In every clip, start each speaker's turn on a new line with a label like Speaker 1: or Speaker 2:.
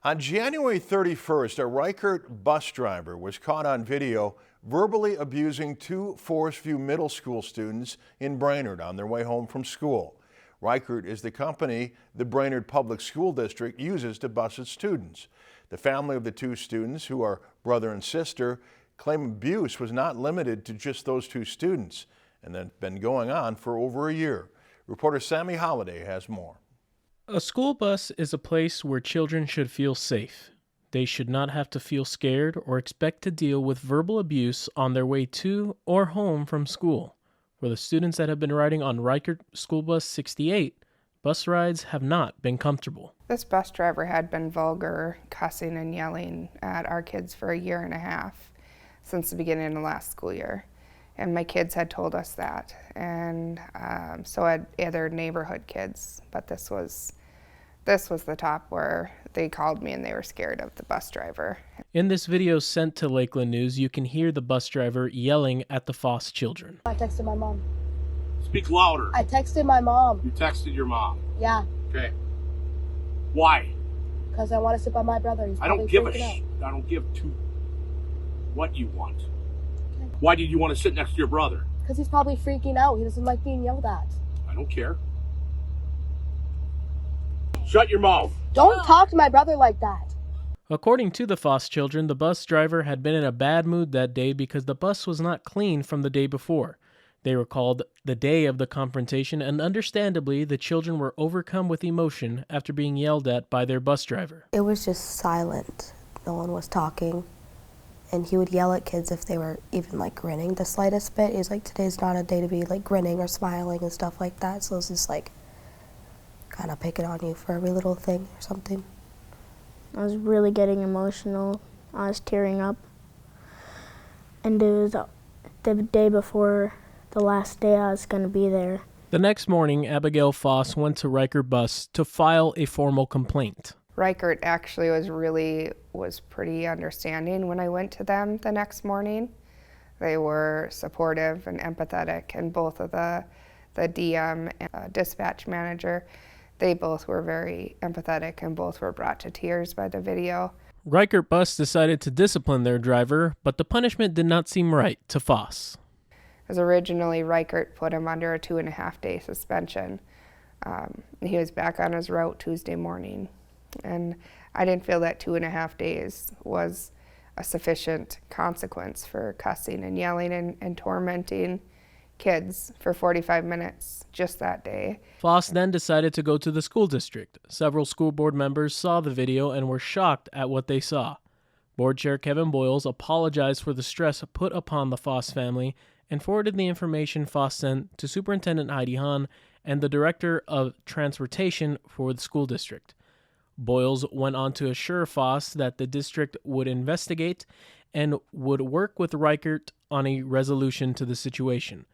Speaker 1: On January 31st, a Reichert bus driver was caught on video verbally abusing two Forest View Middle School students in Brainerd on their way home from school. Reichert is the company the Brainerd Public School District uses to bus its students. The family of the two students, who are brother and sister, claim abuse was not limited to just those two students and that been going on for over a year. Reporter Sammy Holliday has more.
Speaker 2: A school bus is a place where children should feel safe. They should not have to feel scared or expect to deal with verbal abuse on their way to or home from school. For the students that have been riding on Reichert School Bus 68, bus rides have not been comfortable.
Speaker 3: This bus driver had been vulgar, cussing and yelling at our kids for a year and a half since the beginning of last school year. And my kids had told us that. And so had other neighborhood kids, but this was the top where they called me and they were scared of the bus driver.
Speaker 2: In this video sent to Lakeland News, you can hear the bus driver yelling at the Foss children.
Speaker 4: I texted my mom.
Speaker 5: Speak louder.
Speaker 4: I texted my mom.
Speaker 5: You texted your mom?
Speaker 4: Yeah.
Speaker 5: Okay. Why?
Speaker 4: Because I want to sit by my brother. He's
Speaker 5: I don't
Speaker 4: probably
Speaker 5: give a
Speaker 4: freaking out.
Speaker 5: I don't give two what you want. Okay. Why did you want to sit next to your brother?
Speaker 4: Because he's probably freaking out. He doesn't like being yelled at.
Speaker 5: I don't care. Shut your mouth.
Speaker 4: Don't talk to my brother like that.
Speaker 2: According to the Foss children, the bus driver had been in a bad mood that day because the bus was not clean from the day before. They recalled the day of the confrontation, and understandably, the children were overcome with emotion after being yelled at by their bus driver.
Speaker 6: It was just silent. No one was talking. And he would yell at kids if they were even like grinning the slightest bit. He was like, today's not a day to be like grinning or smiling and stuff like that. So it's just like kind of picking on you for every little thing or something.
Speaker 7: I was really getting emotional. I was tearing up. And it was the day before the last day I was going to be there.
Speaker 2: The next morning, Abigail Foss went to Reichert Bus to file a formal complaint.
Speaker 3: Reichert actually was pretty understanding when I went to them the next morning. They were supportive and empathetic, and both of the DM and dispatch manager, they both were very empathetic and both were brought to tears by the video.
Speaker 2: Reichert Bus decided to discipline their driver, but the punishment did not seem right to Foss.
Speaker 3: As originally, Reichert put him under a 2.5-day suspension. He was back on his route Tuesday morning. And I didn't feel that 2.5 days was a sufficient consequence for cussing and yelling and tormenting kids for 45 minutes just that day.
Speaker 2: Foss then decided to go to the school district. Several school board members saw the video and were shocked at what they saw. Board Chair Kevin Boyles apologized for the stress put upon the Foss family and forwarded the information Foss sent to Superintendent Heidi Hahn and the Director of Transportation for the school district. Boyles went on to assure Foss that the district would investigate and would work with Reichert on a resolution to the situation.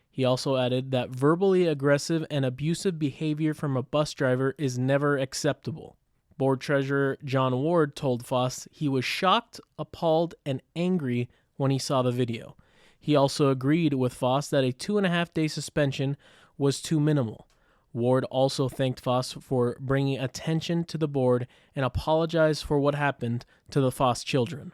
Speaker 2: He also added that verbally aggressive and abusive behavior from a bus driver is never acceptable. Board Treasurer John Ward told Foss he was shocked, appalled, and angry when he saw the video. He also agreed with Foss that a 2.5-day suspension was too minimal. Ward also thanked Foss for bringing attention to the board and apologized for what happened to the Foss children.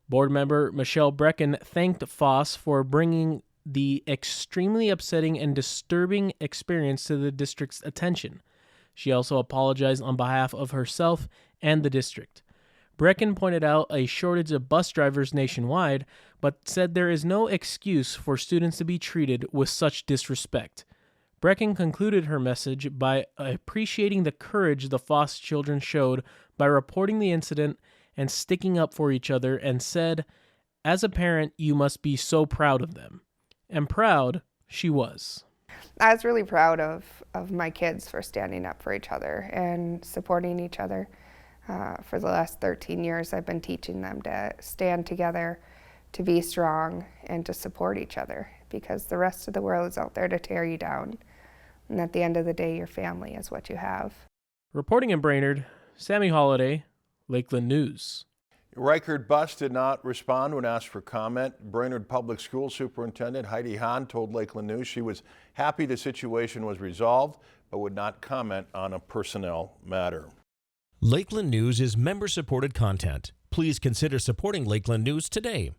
Speaker 2: Board member Michelle Brecken thanked Foss for bringing the extremely upsetting and disturbing experience to the district's attention. She also apologized on behalf of herself and the district. Brecken pointed out a shortage of bus drivers nationwide, but said there is no excuse for students to be treated with such disrespect. Brecken concluded her message by appreciating the courage the Foss children showed by reporting the incident and sticking up for each other, and said, "As a parent, you must be so proud of them." And proud she was.
Speaker 3: I was really proud of my kids for standing up for each other and supporting each other. For the last 13 years, I've been teaching them to stand together, to be strong, and to support each other, because the rest of the world is out there to tear you down. And at the end of the day, your family is what you have.
Speaker 2: Reporting in Brainerd, Sammy Holliday, Lakeland News.
Speaker 1: Reichert Bus did not respond when asked for comment. Brainerd Public School Superintendent Heidi Hahn told Lakeland News she was happy the situation was resolved, but would not comment on a personnel matter.
Speaker 8: Lakeland News is member-supported content. Please consider supporting Lakeland News today.